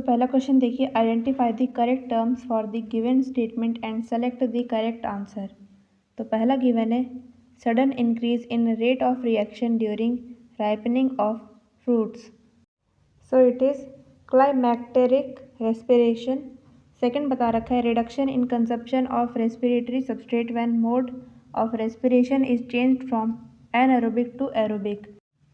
पहला क्वेश्चन देखिए, identify the correct terms for the given statement and select the correct answer. तो पहला given है sudden increase in rate of reaction during ripening of fruits, so it is climacteric respiration. Second बता रखा है reduction in consumption of respiratory substrate when mode of respiration is changed from anaerobic to aerobic,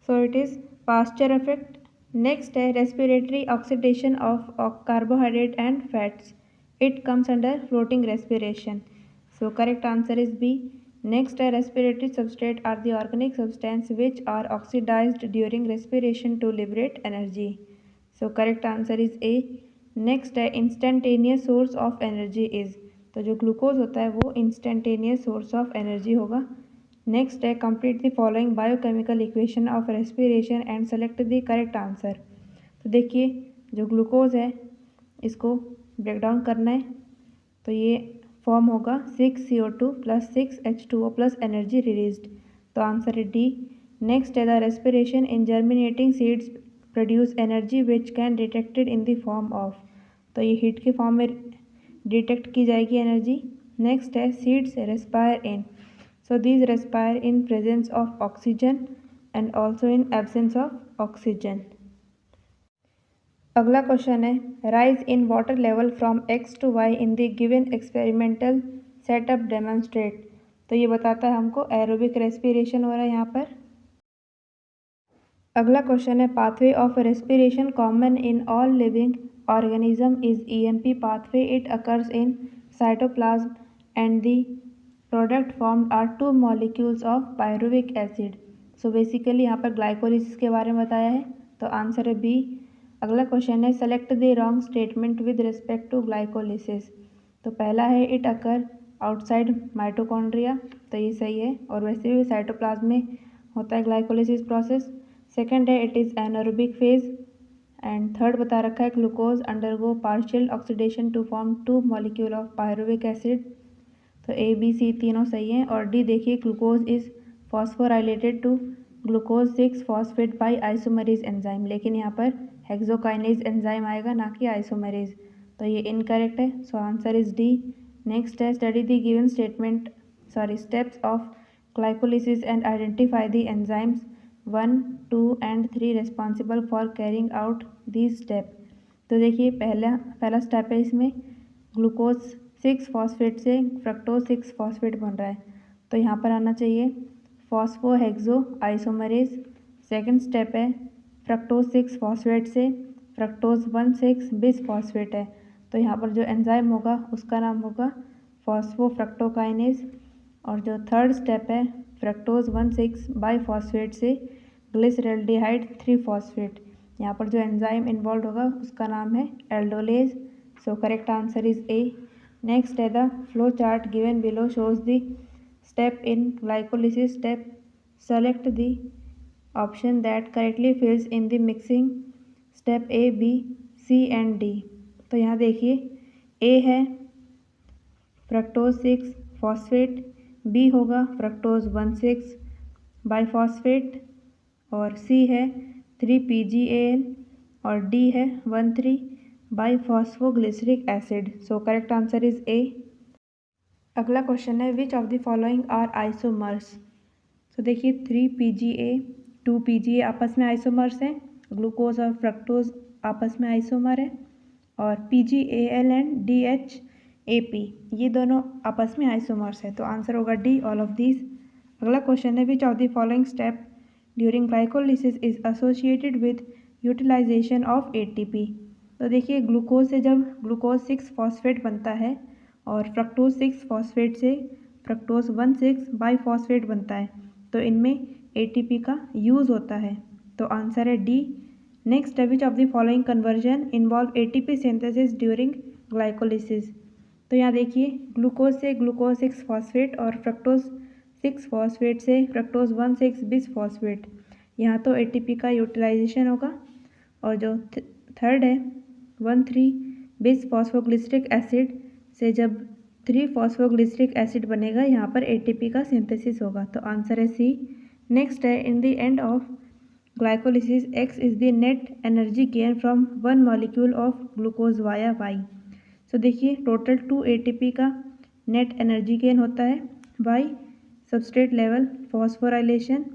so it is Pasteur effect. Next है respiratory oxidation of carbohydrate and fats, it comes under floating respiration, so correct answer is B. Next है respiratory substrate are the organic substance which are oxidised during respiration to liberate energy, so correct answer is A. Next है instantaneous source of energy is, तो जो glucose होता है वो instantaneous source of energy होगा। Next है complete the following biochemical equation of respiration and select the correct answer. तो देखिए जो ग्लूकोज है इसको ब्रेक डाउन करना है, तो ये फॉर्म होगा 6CO2 + 6H2O + एनर्जी रिलीज्ड, तो आंसर है डी। नेक्स्ट है the respiration in germinating seeds produce energy which can detected in the form of, तो ये हीट के फॉर्म में डिटेक्ट की जाएगी एनर्जी। नेक्स्ट है seeds respire in, so these respire in presence of oxygen and also in absence of oxygen। अगला question है rise in water level from x to y in the given experimental setup demonstrate, तो ये बताता है हमको aerobic respiration हो रहा है यहाँ पर। अगला क्वेश्चन है pathway of respiration common in all living organism is EMP pathway, it occurs in cytoplasm and the product formed are 2 molecules of pyruvic acid, so basically यहाँ पर ग्लाइकोलिसिस के बारे में बताया है, तो आंसर है बी। अगला क्वेश्चन है select the wrong statement with respect to glycolysis, तो पहला है इट अकर आउटसाइड माइटोकॉन्ड्रिया, तो ये सही है, और वैसे भी साइटोप्लाज्म में होता है ग्लाइकोलिसिस प्रोसेस। सेकेंड है it is anaerobic phase, and third बता रखा है glucose undergo partial oxidation to form 2 molecule of pyruvic acid, तो ए बी सी तीनों सही हैं। और डी देखिए glucose is phosphorylated to glucose six phosphate by isomerase enzyme, लेकिन यहाँ पर हेक्सोकाइनेज एंजाइम आएगा ना कि आइसोमरेज, तो ये इनकरेक्ट है, so answer is D. Next है study the given steps of glycolysis and identify the enzymes 1, 2 and 3 responsible for carrying out this step, तो देखिए पहला स्टेप है इसमें ग्लूकोज 6-फॉस्फेट से फ्रक्टोज 6-फॉस्फेट बन रहा है, तो यहाँ पर आना चाहिए फॉस्फोहेक्सो आइसोमरेज। सेकंड स्टेप है फ्रक्टोज 6-फॉस्फेट से फ्रक्टोज 1,6-बिसफॉस्फेट है, तो यहाँ पर जो एंजाइम होगा उसका नाम होगा फॉस्फोफ्रक्टोकाइनेज। और जो थर्ड स्टेप है फ्रक्टोज 1,6-बाइफॉस्फेट से ग्लिसरल्डिहाइड 3-फॉस्फेट, यहाँ पर जो एंजाइम इन्वॉल्व होगा उसका नाम है aldolase, so correct answer is A. Next है the flow chart given below shows the step in glycolysis step. Select the option that correctly fills in the mixing step A, B, C and D। तो यहाँ देखिए A है fructose six phosphate, B होगा fructose one six biphosphate और C है 3-PGAL और D है one three biphosphoglyceric acid, so correct answer is A. अगला क्वेश्चन है which of the following are isomers, तो देखिए 3-PGA 2-PGA आपस में आइसोमर्स हैं, ग्लूकोज और फ्रक्टोज आपस में आइसोमर है, और PGAL एंड DHAP ये दोनों आपस में आइसोमर्स है, तो आंसर होगा डी ऑल ऑफ दीज। अगला क्वेश्चन है which of the following step during glycolysis is associated with utilization of ATP, तो देखिए ग्लूकोज से जब ग्लूकोज 6-फॉस्फेट बनता है और फ्रक्टोज 6-फॉस्फेट से फ्रक्टोज 1,6-बाइफॉस्फेट बनता है, तो इनमें ATP का यूज़ होता है, तो आंसर है डी। नेक्स्ट है which of the following conversion involve ATP synthesis during glycolysis, तो यहाँ देखिए ग्लूकोज से ग्लूकोज 6-फॉस्फेट और फ्रक्टोज 6-फॉस्फेट से फ्रक्टोज 1,6-बिसफॉस्फेट, यहाँ तो ATP का यूटिलाइजेशन होगा, और जो थर्ड है 1,3-बिसफॉस्फोग्लिसरिक एसिड से जब 3-फॉस्फोग्लिसरिक एसिड बनेगा यहाँ पर ATP का सिंथेसिस होगा, तो आंसर है सी। नेक्स्ट है in the end of glycolysis, X is the net energy gain from one molecule of glucose via Y. So देखिए टोटल 2 ATP का नेट एनर्जी गेन होता है by substrate level phosphorylation,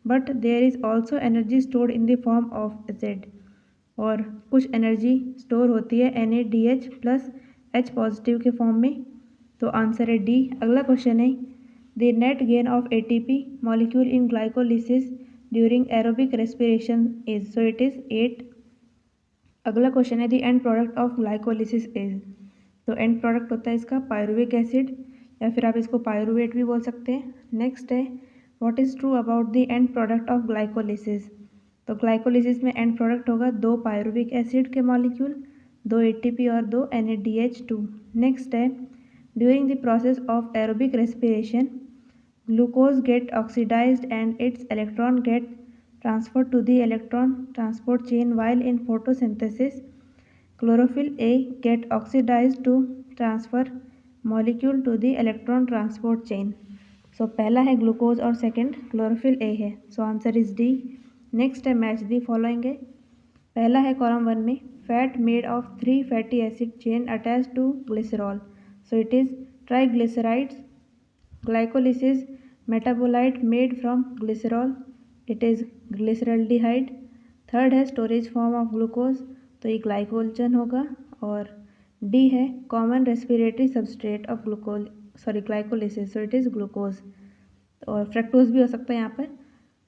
but there is also energy stored in the form of Z, और कुछ energy store होती है NADH plus H positive के फॉर्म में। तो आंसर है डी। अगला क्वेश्चन है the net gain of ATP molecule in glycolysis during aerobic respiration is, so it is 8। अगला क्वेश्चन है the end product of glycolysis is, तो एंड प्रोडक्ट होता है इसका पायरुविक एसिड, या फिर आप इसको पायरुवेट भी बोल सकते हैं। नेक्स्ट है what is true about the end product of glycolysis, तो ग्लाइकोलिसिस में एंड प्रोडक्ट होगा 2 पायरुविक एसिड के मॉलिक्यूल, 2 ATP और 2 NADH2। नेक्स्ट है during the process of aerobic respiration glucose get oxidized and its electron get transferred to the electron transport chain, while in photosynthesis chlorophyll A get oxidized to transfer molecule to the electron transport chain। So पहला है glucose और second chlorophyll A है, so answer is D. Next है match the following है। पहला है column 1 में fat made of 3 fatty acid chain attach to glycerol, so it is triglycerides. Glycolysis metabolite made from glycerol, it is glyceraldehyde। Third है storage form of glucose, तो ये glycogen होगा। और D है common respiratory substrate of glycolysis, so it is glucose. और fructose भी हो सकता है यहाँ पर।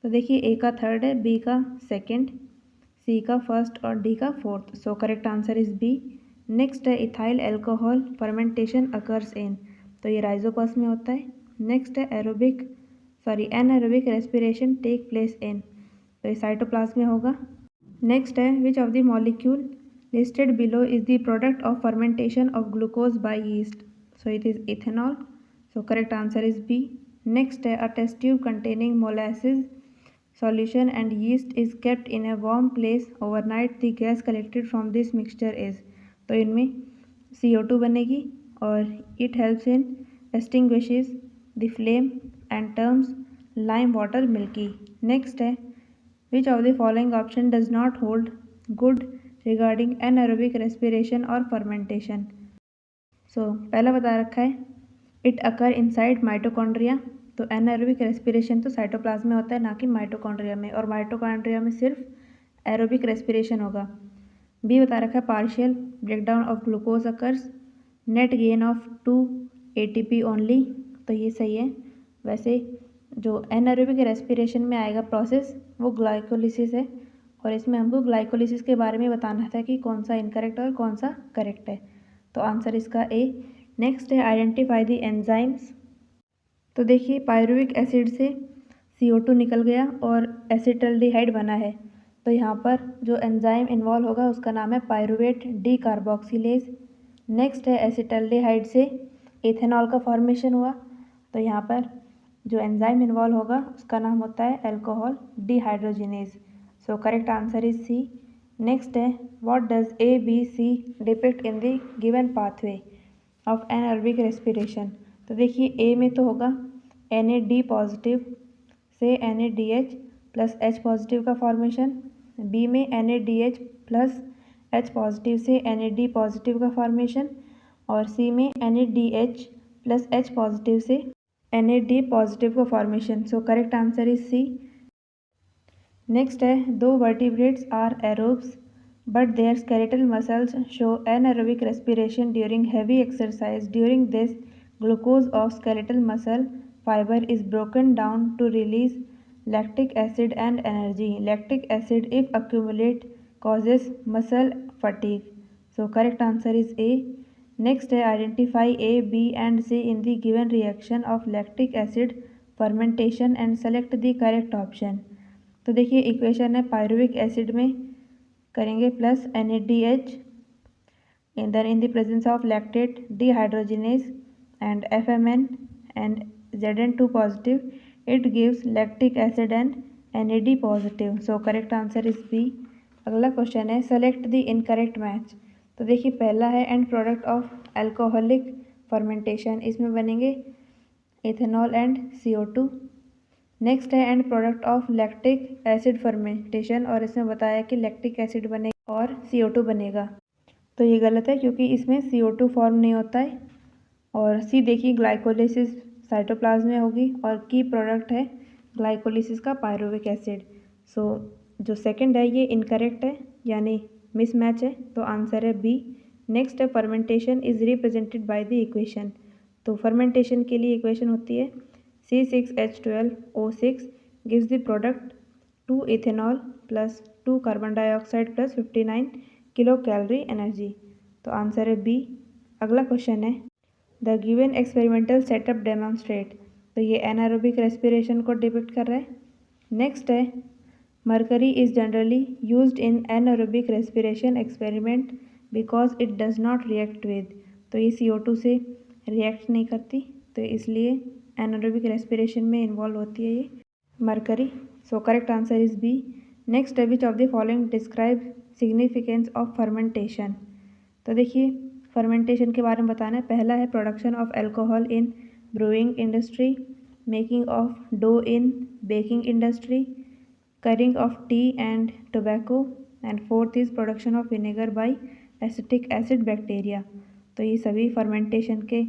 तो देखिए ए का थर्ड है, बी का सेकंड, सी का फर्स्ट और डी का fourth, so correct answer is B. Next है ethyl alcohol fermentation occurs in, तो ये राइजोपस में होता है। नेक्स्ट है anaerobic respiration take place in, तो ये साइटोप्लाज्म में होगा। नेक्स्ट है which of the molecule listed below is the product of fermentation of glucose by yeast, so it is ethanol, so correct answer is B. Next है a test tube containing molasses solution and yeast is kept in a warm place overnight, the gas collected from this mixture is, तो इनमें CO2 बनेगी और it helps in extinguishes the flame and terms lime water milky। Next है which of the following option does not hold good regarding anaerobic respiration और fermentation। सो पहला बता रखा है इट अकर इनसाइड माइटोकॉन्ड्रिया, तो एनाएरोबिक रेस्पिरेशन तो साइटोप्लाज्म में होता है ना कि माइटोकॉन्ड्रिया में, और माइटोकॉन्ड्रिया में सिर्फ एरोबिक रेस्पिरेशन होगा। बी बता रखा है partial breakdown of glucose occurs, net gain of 2 ATP only, तो ये सही है। वैसे जो एनाएरोबिक रेस्पिरेशन में आएगा प्रोसेस वो ग्लाइकोलिसिस है, और इसमें हमको ग्लाइकोलिसिस के बारे में बताना था कि कौन सा इनकरेक्ट और कौन सा करेक्ट है, तो आंसर इसका ए। नेक्स्ट है आइडेंटिफाई द एंजाइम्स, तो देखिए पायरुविक एसिड से CO2 निकल गया और एसिटल्डिहाइड बना है, तो यहाँ पर जो एंजाइम इन्वॉल्व होगा उसका नाम है पायरुवेट डी कार्बोक्सिलेज। नेक्स्ट है एसिटल्डिहाइड से इथेनॉल का फॉर्मेशन हुआ, तो यहाँ पर जो एंजाइम इन्वॉल्व होगा उसका नाम होता है alcohol dehydrogenase, so correct answer is C. Next है what does ABC depict in the given pathway of anaerobic respiration, तो देखिए ए में तो होगा NAD पॉजिटिव से NADH प्लस H पॉजिटिव का फॉर्मेशन, बी में NADH प्लस H पॉजिटिव से NAD पॉजिटिव का फॉर्मेशन, और सी में NADH प्लस H पॉजिटिव से NAD पॉजिटिव का formation, so correct answer is C. Next है दो vertebrates are aerobes but their skeletal muscles show anaerobic respiration during heavy exercise. During this, glucose of skeletal muscle fiber is broken down to release lactic acid and energy. Lactic acid, if accumulate, causes muscle fatigue. So correct answer is A. Next, identify A, B and C in the given reaction of lactic acid fermentation and select the correct option. तो देखिए equation है pyruvic acid में करेंगे plus NADH and then in the presence of lactate dehydrogenase and FMN and Zn2 positive, it gives lactic acid and NAD positive, so correct answer is B। अगला question है select the incorrect match, तो देखिए पहला है and product of alcoholic fermentation, इसमें बनेंगे ethanol and CO2। Next है and product of lactic acid fermentation, और इसमें बताया कि लैक्टिक एसिड बनेगा और CO2 बनेगा। तो ये गलत है क्योंकि इसमें CO2 फॉर्म नहीं होता है। और सी देखिए ग्लाइकोलिसिस साइटोप्लाज्म में होगी और की प्रोडक्ट है ग्लाइकोलिसिस का पायरुविक एसिड। सो जो सेकंड है ये इनकरेक्ट है यानी मिसमैच है, तो आंसर है बी। नेक्स्ट है fermentation is represented by the equation. तो फर्मेंटेशन के लिए इक्वेशन होती है C6H12O6 gives the product 2 ethanol plus 2 carbon dioxide plus 59 kilo calorie energy. तो आंसर है बी। अगला क्वेश्चन है the given experimental setup demonstrate. तो ये एनारोबिक रेस्पिरेशन को डिपिक्ट कर रहा है। नेक्स्ट है mercury is generally used in anaerobic respiration experiment because it does not react with. तो ये CO2 से रिएक्ट नहीं करती, तो इसलिए एनारोबिक रेस्पिरेशन में इन्वॉल्व होती है ये mercury. So correct answer is B. Next है which of the following describe significance of fermentation. तो देखिए फर्मेंटेशन के बारे में बताना है। पहला है production of alcohol in brewing industry, making of dough in baking industry, curing of tea and tobacco, and fourth is production of vinegar by acetic acid bacteria. तो ये सभी फर्मेंटेशन के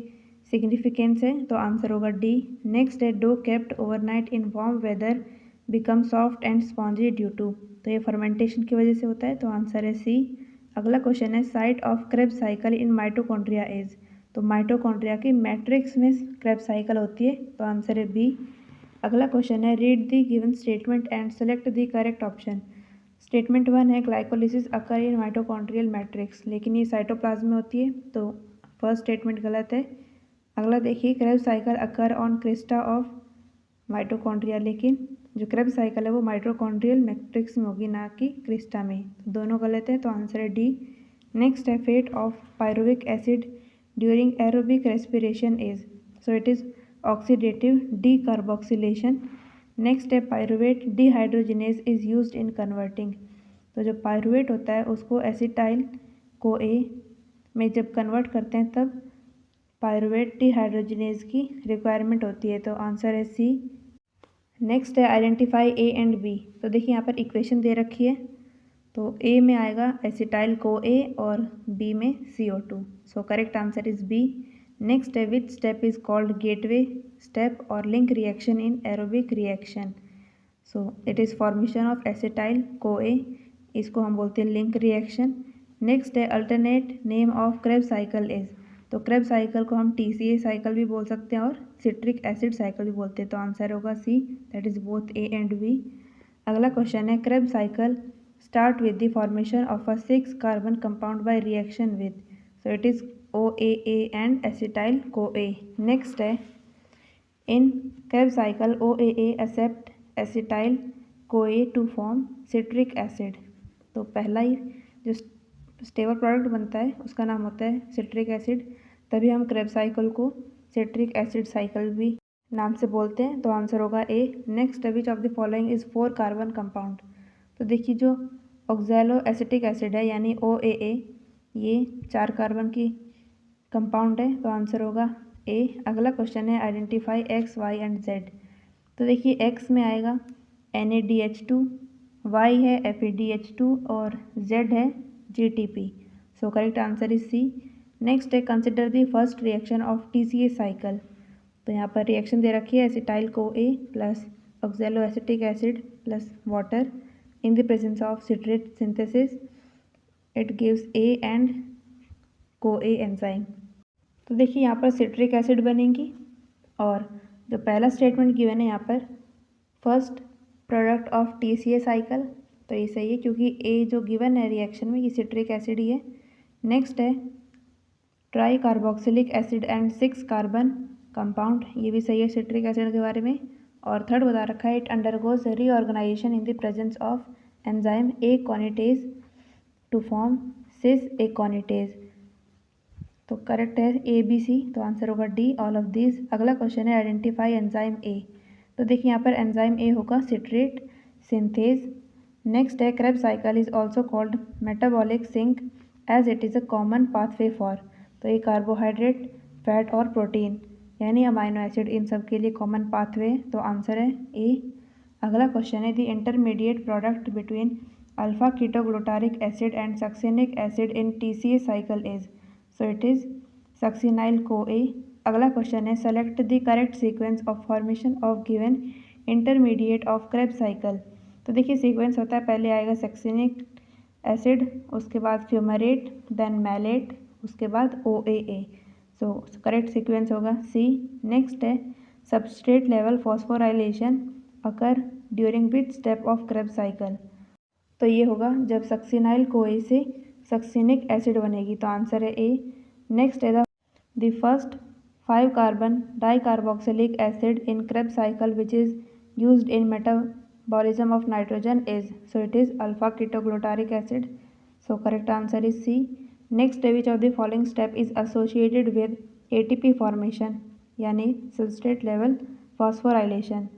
सिग्निफिकेंस है, तो आंसर होगा डी। नेक्स्ट है dough kept overnight in warm weather become soft and spongy due to. तो ये फर्मेंटेशन की वजह से होता है, तो आंसर है सी। अगला क्वेश्चन है site of Krebs cycle in mitochondria is. तो माइटोकॉन्ड्रिया की मैट्रिक्स में क्रेब्स साइकिल होती है, तो आंसर है बी। अगला क्वेश्चन है read the given statement and select the correct option. Statement 1 है ग्लाइकोलिसिस अकर इन माइटोकॉन्ड्रियल मैट्रिक्स, लेकिन ये साइटोप्लाज्म में होती है, तो फर्स्ट स्टेटमेंट गलत है। अगला देखिए Krebs cycle occur on Crysta of mitochondria, लेकिन जो क्रेब्स साइकिल है वो माइटोकॉन्ड्रियल मैट्रिक्स में होगी, ना कि क्रिस्टा में। दोनों गलत है, तो आंसर है डी। नेक्स्ट है fate of pyruvic acid during aerobic respiration is. So it is oxidative decarboxylation. Next है pyruvate dehydrogenase is used in converting. तो जो पायरुवेट होता है उसको एसिटाइल CoA में जब कन्वर्ट करते हैं तब पायरुवेट डिहाइड्रोजिनेज की रिक्वायरमेंट होती है, तो आंसर है सी। नेक्स्ट है आइडेंटिफाई ए एंड बी। तो देखिए यहाँ पर इक्वेशन दे रखी है, तो ए में आएगा एसिटाइल CoA और बी में CO2। So correct answer is B. Next है which step is called gateway step और link reaction in aerobic reaction. So it is formation of acetyl CoA, इसको हम बोलते हैं लिंक रिएक्शन। नेक्स्ट है alternate name of Krebs cycle is. तो Krebs cycle को हम TCA साइकिल भी बोल सकते हैं और सिट्रिक एसिड साइकिल भी बोलते हैं, तो आंसर होगा C, that is both A and B. अगला क्वेश्चन है Krebs cycle start with the formation of a 6 carbon compound by reaction with. So it is OAA and acetyl CoA। Next है in Krebs cycle OAA accept acetyl CoA to form citric acid. तो पहला ही जो stable product बनता है उसका नाम होता है सिट्रिक एसिड, तभी हम क्रेब्स साइकिल को सिट्रिक एसिड साइकिल भी नाम से बोलते हैं, तो आंसर होगा A. Next which of the following is 4 carbon compound. तो देखिए जो ऑक्सैलो एसिटिक एसिड है यानी OAA, ये 4 कार्बन की कंपाउंड है, तो आंसर होगा ए। अगला क्वेश्चन है identify X, Y and Z। तो देखिए X में आएगा NADH2, Y है FADH2 और Z है GTP। So correct answer is C. Next है consider the first reaction of TCA cycle. तो यहाँ पर रिएक्शन दे रखी है acetyl CoA plus oxaloacetic acid plus water in the presence of citrate synthesis, it gives A and CoA enzyme. तो देखिए यहाँ पर सिट्रिक एसिड बनेगी, और जो पहला स्टेटमेंट गिवन है यहाँ पर first product of TCA cycle, तो ये सही है क्योंकि ए जो गिवन है रिएक्शन में ये सिट्रिक एसिड ही है। नेक्स्ट है try carboxylic acid and 6 carbon compound, ये भी सही है सिट्रिक एसिड के बारे में। और थर्ड बता रखा है it undergoes reorganization in the presence of enzyme aconitase to form cis aconitase. तो करेक्ट है ABC, तो आंसर होगा डी ऑल ऑफ दिस। अगला क्वेश्चन है आइडेंटिफाई एंजाइम ए। तो देखिए यहाँ पर एंजाइम ए होगा सिट्रेट सिंथेज। नेक्स्ट है Krebs cycle is also called metabolic sink as it is a common pathway for. तो ये कार्बोहाइड्रेट फैट और प्रोटीन यानी अमाइनो एसिड इन सब के लिए कॉमन पाथवे, तो आंसर है ए। अगला क्वेश्चन है the intermediate product between alpha ketoglutaric acid and succinic acid in TCA cycle is, so it is succinyl CoA। अगला क्वेश्चन है select the correct sequence of formation of given intermediate of Krebs cycle. तो देखिए sequence होता है, पहले आएगा succinic acid, उसके बाद फ्यूमरेट, देन मैलेट, उसके बाद OAA। सो करेक्ट सीक्वेंस होगा सी। नेक्स्ट है substrate level phosphorylation occur during which step of Krebs cycle. तो ये होगा जब सक्सिनाइल CoA से सक्सिनिक एसिड बनेगी, तो आंसर है ए। नेक्स्ट है the first 5 carbon dicarboxylic acid in Krebs cycle which is used in metabolism of nitrogen is, so it is alpha ketoglutaric acid. So correct answer is C. Next है which of the following step is associated with ATP formation, यानी substrate level phosphorylation.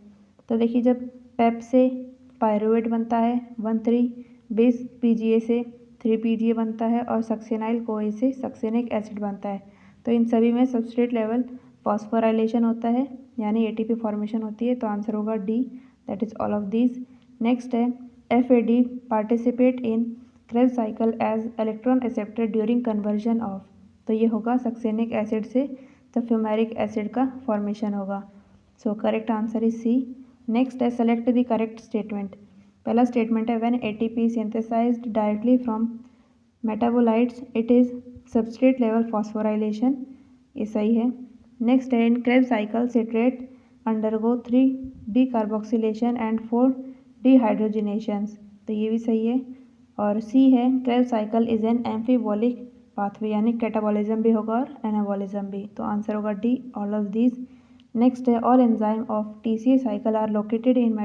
तो देखिए जब पेप से pyruvate बनता है 1,3-20 PGA से 3 PGA बनता है और सक्सिनाइल CoA से सक्सिनिक एसिड बनता है, तो इन सभी में सबस्ट्रेट लेवल फॉस्फोराइलेशन होता है, यानी ATP फॉर्मेशन होती है, तो आंसर होगा D, that is all of these. Next है FAD participate in Krebs cycle as electron acceptor during conversion of, तो ये होगा सक्सिनिक एसिड से फ्यूमेरिक एसिड का फॉर्मेशन होगा। So correct answer is C. Next है सेलेक्ट द करेक्ट स्टेटमेंट। पहला statement है when ATP synthesised directly from metabolites it is substrate level phosphorylation, ये सही है। नेक्स्ट है in Kreb cycle citrate undergo 3 decarboxylation and 4 dehydrogenations, तो ये भी सही है। और सी है Kreb cycle is an amphibolic pathway, यानी कैटाबॉलिज्म भी होगा और एनाबॉलिज्म भी, तो आंसर होगा D, all of these. Next है all enzyme of TCA cycle are located in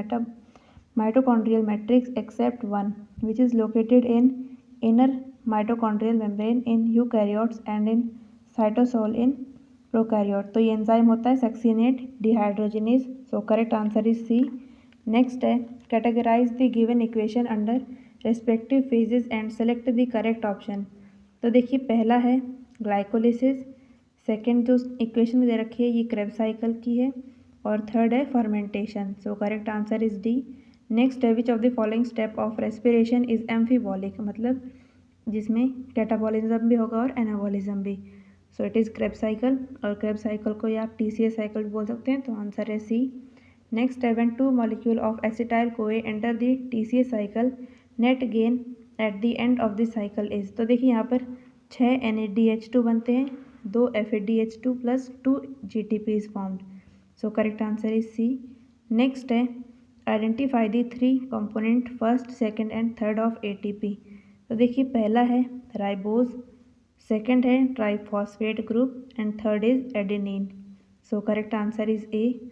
mitochondrial matrix except one which is located in inner mitochondrial membrane in eukaryotes and in cytosol in prokaryote, तो ये enzyme होता है succinate dehydrogenase. So correct answer is C. Next है categorize the given equation under respective phases and select the correct option. तो देखिए पहला है glycolysis, second जो इक्वेशन दे रखी है ये क्रेब साइकिल की है, और थर्ड है fermentation. So correct answer is D. Next है which of the following step of respiration is amphibolic, मतलब जिसमें कैटाबॉलिज्म भी होगा और एनाबॉलिज्म भी, so it is Kreb cycle, और क्रेब साइकिल को या आप TCA साइकिल भी बोल सकते हैं, तो आंसर है सी। नेक्स्ट है when 2 molecule of acetyl CoA enter the TCA cycle net gain at the end of the cycle is, तो देखिए यहाँ पर 6 NADH2 बनते हैं, 2 FADH2 plus 2 GTP is formed, so correct answer is C. Next है identify the 3 component first second and third of ATP। तो देखिए पहला है राइबोज, सेकंड है triphosphate group and third is adenine, so correct answer is A.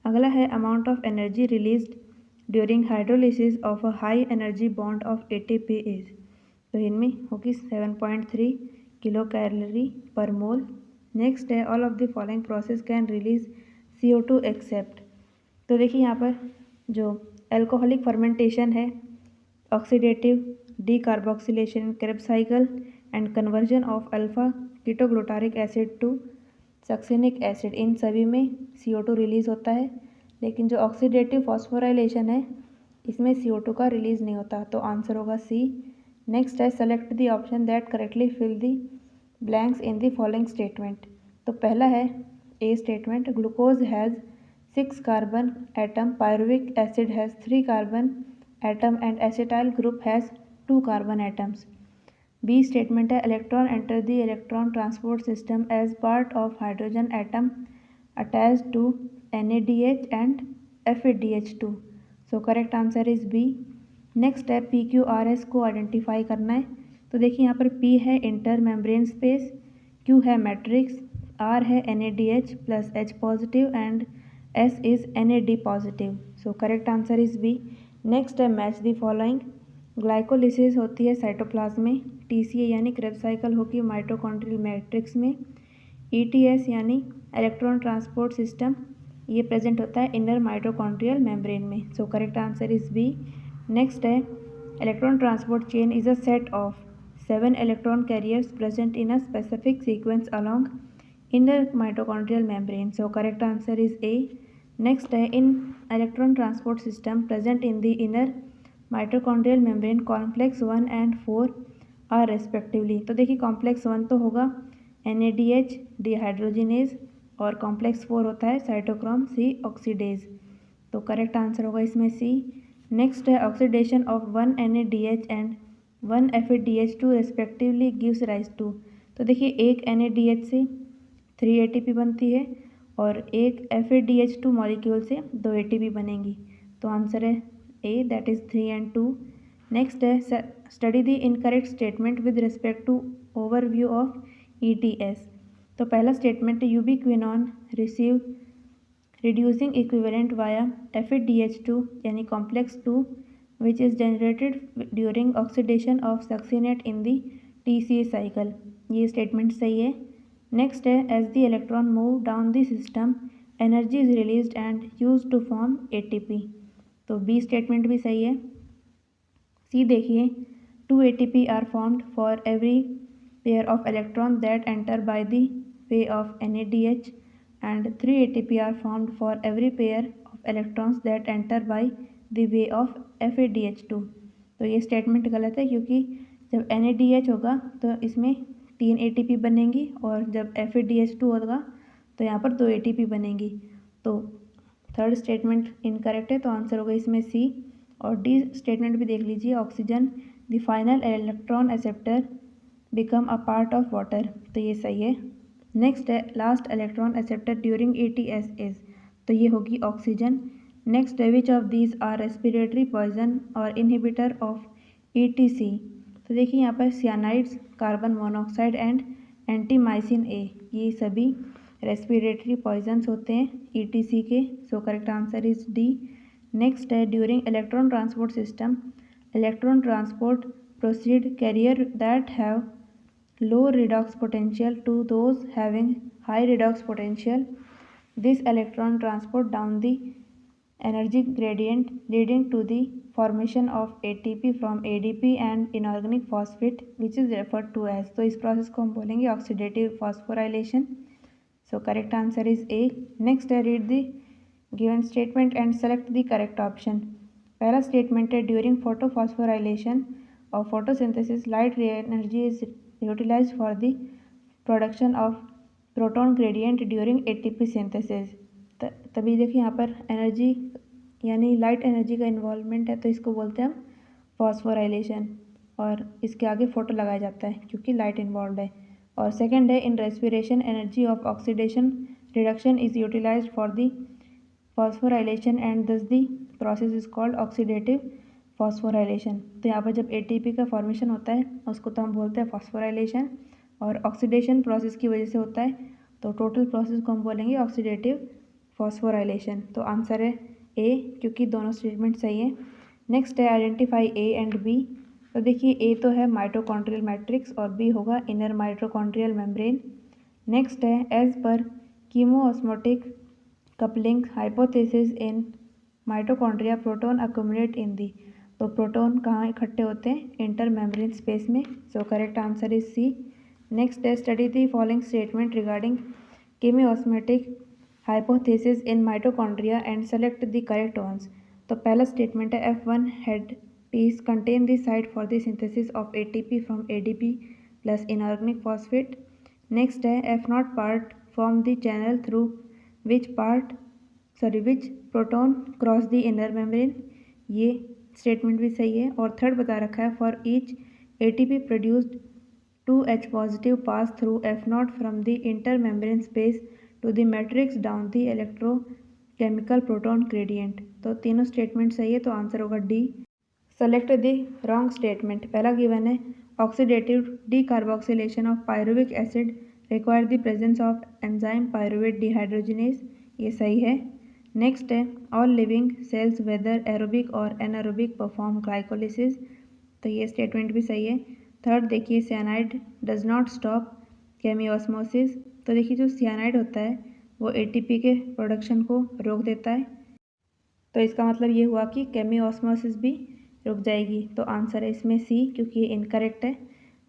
अगला है amount of energy released during hydrolysis of a high energy bond of ATP is, तो इनमें होगी 7.3 kilocalorie per mole. Next है all of the following process can release CO2 except. तो देखिए यहाँ पर जो एल्कोहलिक फर्मेंटेशन है, oxidative decarboxylation in Kreb cycle and conversion of alpha ketoglutaric acid to succinic acid, इन सभी में CO2 रिलीज़ होता है, लेकिन जो ऑक्सीडेटिव फॉस्फोराइलेशन है इसमें CO2 का रिलीज़ नहीं होता, तो आंसर होगा सी। नेक्स्ट है select the option that correctly fill the blanks in the following statement. तो पहला है A statement glucose has 6 carbon atom, pyruvic acid has 3 carbon atom and acetyl group has 2 carbon atoms. B statement है electron enter the electron transport system as part of hydrogen atom attached to NADH and FADH2, so correct answer is B. Next है PQRS को identify करना है। तो देखिए यहाँ पर P है इंटर मेम्ब्रेन स्पेस, Q है मैट्रिक्स, R है NADH plus H positive and S is NAD positive, so correct answer is B. Next है मैच द फॉलोइंग। ग्लाइकोलिसिस होती है साइटोप्लाज्म में, TCA यानी क्रेब साइकिल होगी माइटोकॉन्ड्रियल मैट्रिक्स में, ETS यानी इलेक्ट्रॉन ट्रांसपोर्ट सिस्टम ये प्रेजेंट होता है इनर माइटोकॉन्ड्रियल मेम्ब्रेन में, so correct answer is B. Next है electron transport chain is a set of 7 electron carriers present in a specific sequence along inner mitochondrial membrane. So correct answer is A. Next है in electron transport system present in the inner mitochondrial membrane complex 1 and 4 are respectively. तो देखिए complex 1 तो होगा NADH dehydrogenase और complex 4 होता है cytochrome C oxidase. तो correct answer होगा इसमें C। नेक्स्ट है oxidation of 1 NADH and 1 FADH2 respectively gives rise to. तो देखिए एक NADH से 3 ATP बनती है और एक FADH2 मॉलिक्यूल से 2 ATP बनेंगी। तो आंसर है A, that is 3 and 2। Next है study the incorrect statement with respect to overview of ETS। तो पहला statement ubiquinone receive reducing equivalent via FADH2 यानी complex 2 which is generated during oxidation of succinate in the TCA cycle। ये statement सही है। Next है as the electron move down the system energy is released and used to form ATP। तो B statement भी सही है। C देखिए 2 ATP are formed for every pair of electron that enter by the way of NADH and 3 ATP are formed for every pair of electrons that enter by the way of FADH2। तो ये statement गलत है क्योंकि जब NADH होगा तो इसमें 3 ATP बनेंगी और जब FADH2 होगा तो यहाँ पर 2 ATP बनेंगी। तो थर्ड स्टेटमेंट इनकरेक्ट है, तो आंसर होगा इसमें सी। और डी स्टेटमेंट भी देख लीजिए oxygen the final electron acceptor become a part of water. तो ये सही है। नेक्स्ट है last electron acceptor during ETS is. तो ये होगी ऑक्सीजन। नेक्स्ट है which of these are respiratory poison और इनहिबिटर ऑफ ETC। तो देखिए यहाँ पर cyanides, carbon monoxide and antimycin A, ये सभी रेस्पिरेटरी पॉइजन्स होते हैं ETC के। So correct answer is D. Next है during electron transport system electron transport proceed carrier that have low redox potential to those having high redox potential. This electron transport down the energy gradient leading to the formation of ATP from ADP and inorganic phosphate which is referred to as। तो इस process को हम बोलेंगे oxidative phosphorylation. So correct answer is A. Next है read the given statement and select the correct option. पहला statement है during photophosphorylation और photosynthesis light energy is utilized for the production of proton gradient during ATP synthesis। तभी देखिए यहाँ पर energy यानी light energy का इन्वॉल्वमेंट है, तो इसको बोलते हैं हम फॉस्फोराइलेशन और इसके आगे फोटो लगाया जाता है क्योंकि लाइट इन्वॉल्व है। और सेकंड है in respiration energy of oxidation reduction is utilized for the phosphorylation and thus the process is called oxidative phosphorylation. तो यहाँ पर जब ATP का फॉर्मेशन होता है उसको तो हम बोलते हैं फॉस्फोराइलेशन और ऑक्सीडेशन प्रोसेस की वजह से होता है, तो टोटल प्रोसेस को हम बोलेंगे ऑक्सीडेटिव फॉस्फोराइलेशन। तो आंसर है ए क्योंकि दोनों स्टेटमेंट सही है। नेक्स्ट है आइडेंटिफाई ए एंड बी। तो देखिए ए तो है माइटोकॉन्ड्रियल मैट्रिक्स और बी होगा इनर माइटोकॉन्ड्रियल मेम्ब्रेन। नेक्स्ट है as per chemiosmotic coupling hypothesis in mitochondria proton accumulate in the. तो प्रोटॉन कहाँ इकट्ठे होते हैं? इंटर मेम्ब्रेन स्पेस में। So correct answer is C. Next है study the following statement regarding chemiosmotic hypothesis in mitochondria and select the correct ones. तो पहला statement है F1 head piece contain the site for the synthesis of ATP from ADP plus inorganic phosphate. Next है F0 part form the channel through which proton cross the inner membrane. ये statement भी सही है। और third बता रखा है for each ATP produced 2H positive pass through F0 from the intermembrane space to the matrix down the electrochemical proton gradient. तो तीनों स्टेटमेंट सही है, तो आंसर होगा D. Select the wrong statement. पहला गिवन है oxidative decarboxylation of pyruvic acid require the presence of enzyme pyruvate dehydrogenase. ये सही है। नेक्स्ट है all living cells whether aerobic और एनारोबिक परफॉर्म ग्लाइकोलिसिस। तो ये स्टेटमेंट भी सही है। थर्ड देखिए cyanide does not stop chemiosmosis. तो देखिए जो सियानाइड होता है वो ATP के प्रोडक्शन को रोक देता है, तो इसका मतलब ये हुआ कि केमियोस्मोसिस भी रुक जाएगी। तो आंसर है इसमें सी क्योंकि ये इनकरेक्ट है।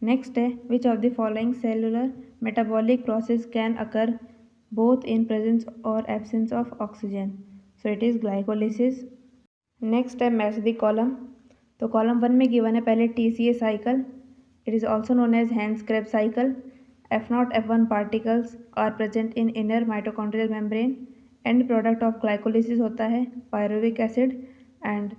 नेक्स्ट है which of the following cellular metabolic process can occur both in presence or absence of oxygen. So it is glycolysis. Next है मैच द कॉलम। तो कॉलम 1 में गिवन है पहले TCA cycle, it is also known as Hans Krebs cycle. F0 F1 particles are present in inner mitochondrial membrane. End product of glycolysis होता है pyruvic acid and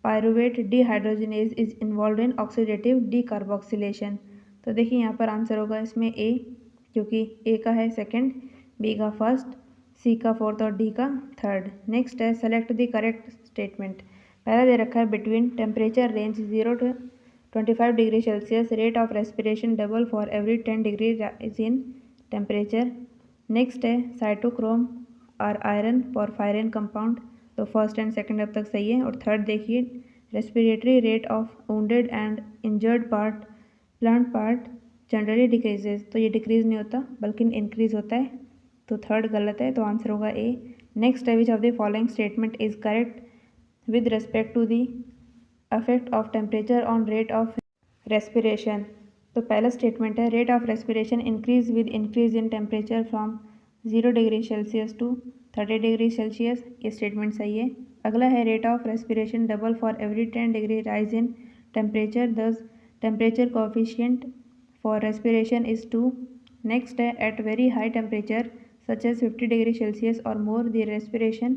pyruvate dehydrogenase is involve in oxidative decarboxylation. तो देखिए यहाँ पर answer होगा इसमें ए, क्योंकि ए का है सेकंड, बी का फर्स्ट, सी का फोर्थ और डी का थर्ड। नेक्स्ट है सेलेक्ट द करेक्ट स्टेटमेंट। पहला दे रखा है between temperature range 0 to 25 degree Celsius rate of respiration double for every 10 degree rise in temperature. Next है साइटोक्रोम और आयरन पोरफायरिन कंपाउंड। तो फर्स्ट एंड सेकंड अब तक सही है। और थर्ड देखिए respiratory rate of wounded and injured part plant part generally decreases. तो ये डिक्रीज नहीं होता बल्कि इंक्रीज होता है, तो थर्ड गलत है, तो आंसर होगा ए। नेक्स्ट है which of the following statement is correct with respect to the affect of temperature on rate of respiration. तो पहला स्टेटमेंट है rate of respiration increase with increase in temperature from 0 degree Celsius to 30 degree Celsius, ये statement सही है। अगला है rate of respiration double for every 10 degree rise in temperature, thus temperature coefficient for respiration is 2। Next है at very high temperature such as 50 degree Celsius और more the respiration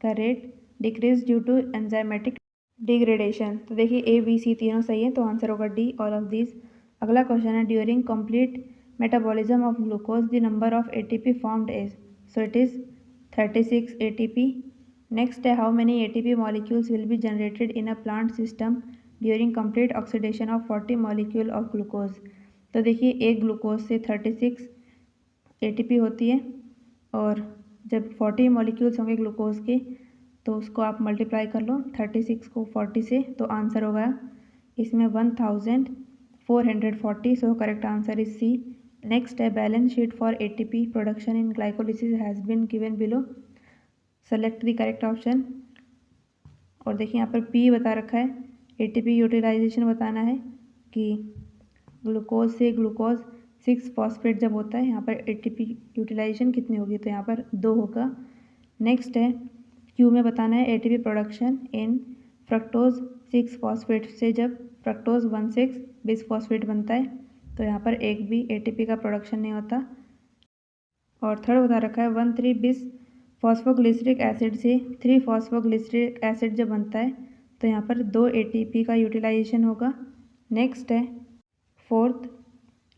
का rate decrease due to enzymatic degradation. तो देखिए A B C तीनों सही है, तो answer होगा डी ऑल ऑफ दिस। अगला क्वेश्चन है during complete metabolism of glucose the number of ATP formed is, so it is 36 ATP। Next है how many ATP molecules will be generated in a plant system during complete oxidation of 40 molecule of glucose. तो देखिए एक glucose से 36 ATP होती है, और जब 40 molecules होंगे ग्लूकोज के तो उसको आप मल्टीप्लाई कर लो 36 को 40 से, तो आंसर होगा इसमें 1440। So correct answer is C. Next है balance sheet for ATP production in glycolysis has been given below, select the correct option. और देखिए यहाँ पर P बता रखा है, ATP यूटिलाइजेशन बताना है कि ग्लूकोज से ग्लूकोज 6 फॉस्फेट जब होता है यहाँ पर ATP यूटिलाइजेशन कितनी होगी, तो यहाँ पर 2 होगा। नेक्स्ट है Q में बताना है ATP प्रोडक्शन इन फ्रक्टोज 6 फॉस्फेट से जब फ्रक्टोज 1,6 बिस फॉस्फेट बनता है, तो यहाँ पर एक भी ATP का प्रोडक्शन नहीं होता। और थर्ड बता रखा है 1,3 बिस फॉस्फोग्लिसरिक एसिड से 3 फॉस्फोग्लिसरिक एसिड जब बनता है, तो यहाँ पर 2 ATP का यूटिलाइजेशन होगा। नेक्स्ट है फोर्थ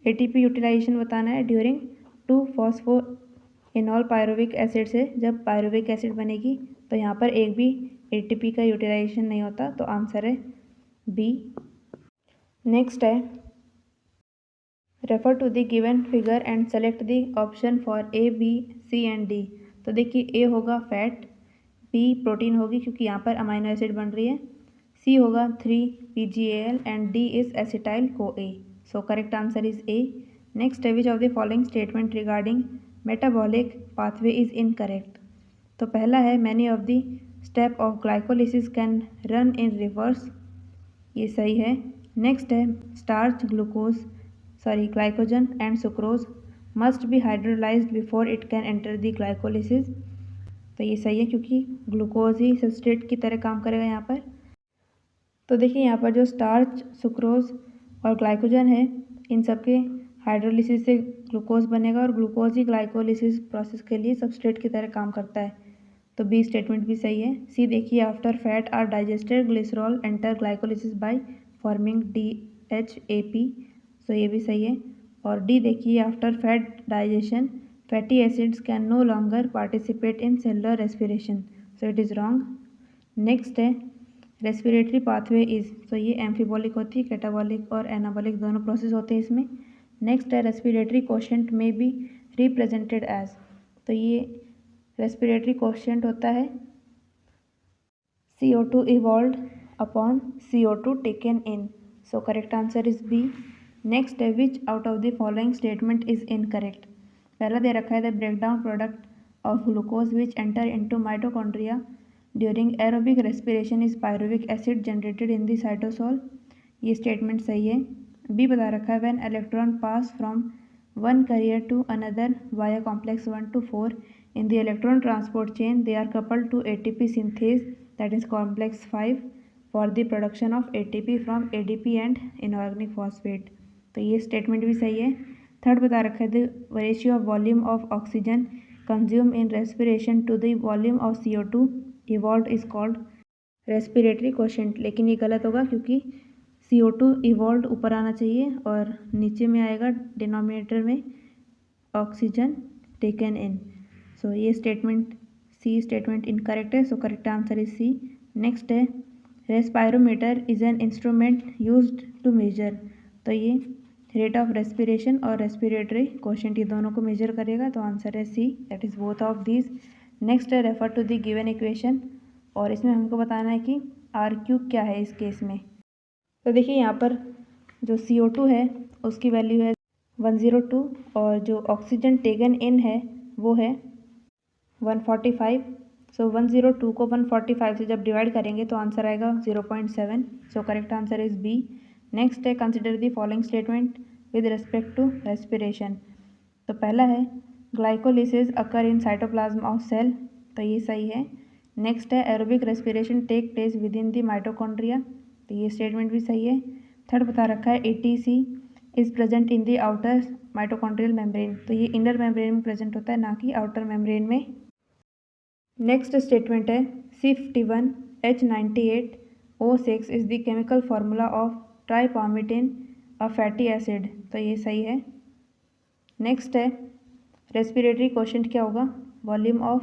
ATP यूटिलाइजेशन बताना है ड्यूरिंग 2 फॉस्फो इनॉल पायरुविक एसिड से जब पायरुविक एसिड बनेगी, तो यहाँ पर एक भी ATP का यूटिलाइजेशन नहीं होता, तो आंसर है बी। नेक्स्ट है refer to the given figure and select the option for A, B, C एंड D। तो देखिए A होगा फैट, B प्रोटीन होगी क्योंकि यहाँ पर अमाइनो एसिड बन रही है, C होगा 3-PGAL and D is acetyl CoA। So correct answer is A। Next है which of the following statement regarding metabolic pathway is incorrect. तो पहला है many of the step of glycolysis can run in reverse, ये सही है। Next है starch glycogen and sucrose must be hydrolysed before it can enter the glycolysis, तो ये सही है क्योंकि ग्लूकोज ही सबस्ट्रेट की तरह काम करेगा यहाँ पर। तो देखिए यहाँ पर जो स्टार्च, सुक्रोज और ग्लाइकोजन है, इन सब के हाइड्रोलिसिस से ग्लूकोज बनेगा और ग्लूकोज ही ग्लाइकोलिसिस प्रोसेस के लिए सबस्ट्रेट की तरह काम करता है, तो बी स्टेटमेंट भी सही है। सी देखिए after fat are digested glycerol enter glycolysis by forming DHAP, so ये भी सही है। और डी देखिए after fat digestion fatty acids can no longer participate in cellular respiration, so it is wrong. Next है रेस्पिरेटरी पाथवे इज, सो ये amphibolic होती है, कैटाबॉलिक और एनाबॉलिक दोनों प्रोसेस होते हैं इसमें। नेक्स्ट है respiratory quotient may be represented as, तो ये रेस्पिरेटरी कोशेंट होता है CO2 evolve upon CO2 taken in, so correct answer is B. Next है which out of the following statement is incorrect. पहला दे रखा है the breakdown product of glucose which enter into mitochondria during aerobic respiration is pyruvic acid generated in the cytosol, ये statement सही है। B बता रखा है when electron pass from one carrier to another via complex 1 to 4. In the electron transport chain, they are coupled to ATP synthase, that is complex 5, for the production of ATP from ADP and inorganic phosphate. तो ये statement भी सही है। Third बता रखा है the ratio of volume of oxygen consume in respiration to the volume of CO2 evolve is called respiratory quotient, लेकिन ये गलत होगा क्योंकि CO2 इवॉल्व ऊपर आना चाहिए और नीचे में आएगा डिनोमिनेटर में ऑक्सीजन टेकन इन। सो ये स्टेटमेंट सी स्टेटमेंट इनकरेक्ट है। So correct answer is C. Next है respirometer is an instrument used to measure, तो ये रेट ऑफ रेस्पिरेशन और रेस्पिरेटरी क्वोशेंट ये दोनों को मेजर करेगा, तो आंसर है C, that is both of these. Next है refer to the given equation, और इसमें हमको बताना है कि RQ क्या है इस केस में। तो देखिए यहाँ पर जो CO2 है उसकी वैल्यू है 102 और जो ऑक्सीजन टेकन इन है वो है 145। सो 102 को 145 से जब डिवाइड करेंगे तो आंसर आएगा 0.7। So correct answer is B. Next है consider the following statement with respect to respiration. तो पहला है glycolysis occur in cytoplasm of cell, तो ये सही है। नेक्स्ट है aerobic respiration take place within the mitochondria, तो ये स्टेटमेंट भी सही है। थर्ड बता रखा है ATC is present in the outer mitochondrial membrane, तो ये इनर मेम्ब्रेन में प्रेजेंट होता है ना कि आउटर मेम्ब्रेन में। नेक्स्ट स्टेटमेंट है C51H98O6 is the chemical formula of tripalmitin a fatty acid, तो ये सही है। नेक्स्ट है रेस्पिरेटरी क्वोशेंट क्या होगा, volume of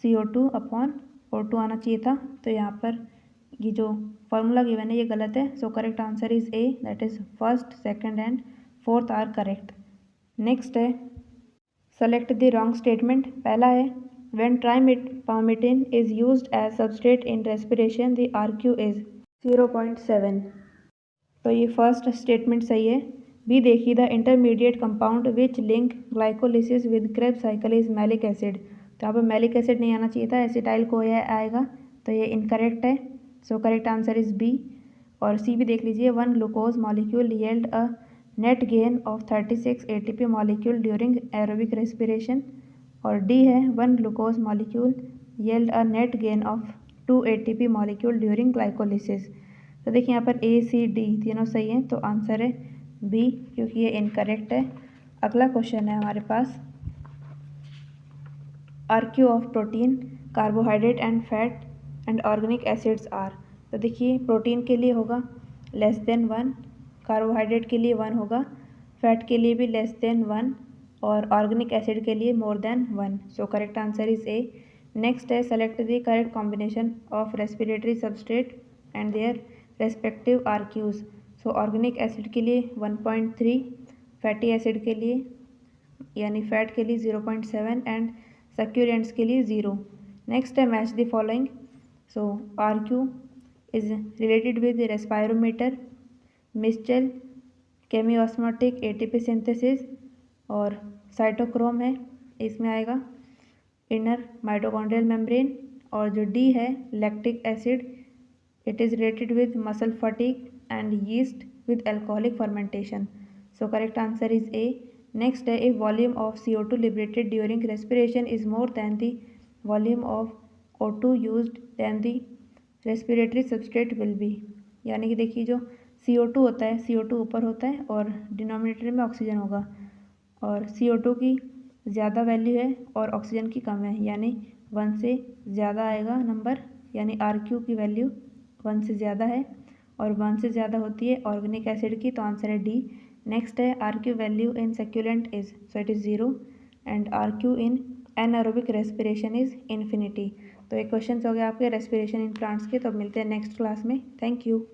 CO2 upon O2 आना चाहिए था, तो यहाँ पर ये जो फार्मूला गिवन है ये गलत है। So correct answer is A, that is first, second and fourth are correct. Next है सेलेक्ट द रॉन्ग स्टेटमेंट। पहला है when tripalmitin is used as substrate in respiration the RQ is 0.7, तो ये first statement सही है। B देखिए the intermediate compound which link glycolysis with Krebs cycle is malic acid, तो यहाँ पर मैलिक एसिड नहीं आना चाहिए था, एसिटाइल कोया आएगा, तो ये इनकरेक्ट है। So correct answer is B. और सी भी देख लीजिए, 1 glucose molecule yield a net gain of 36 ATP molecule during aerobic respiration, और डी है 1 glucose molecule yield a net gain of 2 ATP molecule during glycolysis. तो देखिए यहाँ पर A, C, D तीनों सही हैं, तो आंसर है बी क्योंकि ये इनकरेक्ट है। अगला क्वेश्चन है हमारे पास RQ of protein carbohydrate and fat and organic acids are, तो देखिए प्रोटीन के लिए होगा लेस देन 1, कार्बोहाइड्रेट के लिए 1 होगा, फैट के लिए भी लेस देन 1 और ऑर्गेनिक एसिड के लिए more than 1। So correct answer is A. Next है select the correct combination of respiratory substrate and their respective RQs। So organic acid के लिए 1.3, फैटी एसिड के लिए यानी फैट के लिए 0.7 एंड सक्यूरेंट्स के लिए 0। नेक्स्ट है match the following. So RQ is related with respirometer, Mitchell, chemiosmotic ATP synthesis और साइटोक्रोम है, इसमें आएगा इनर माइटोकॉन्ड्रियल मेम्ब्रेन, और जो डी है lactic acid, it is related with muscle fatigue and yeast with alcoholic fermentation. So correct answer is A. Next है if volume of CO2 liberated during respiration is more than the volume of O2 used than the respiratory substrate will be, यानी कि देखिए जो CO2 होता है, CO2 ऊपर होता है और डिनोमिनेटर में ऑक्सीजन होगा, और CO2 की ज़्यादा वैल्यू है और ऑक्सीजन की कम है, यानी 1 से ज़्यादा आएगा नंबर, यानी RQ की वैल्यू 1 से ज़्यादा है और 1 से ज़्यादा होती है ऑर्गेनिक एसिड की, तो आंसर है डी। नेक्स्ट है RQ value in succulent is, so it is 0 and RQ in anaerobic respiration is infinity. तो ये क्वेश्चन हो गया आपके रेस्पिरेशन इन प्लांट्स के। तो मिलते हैं नेक्स्ट क्लास में। Thank you.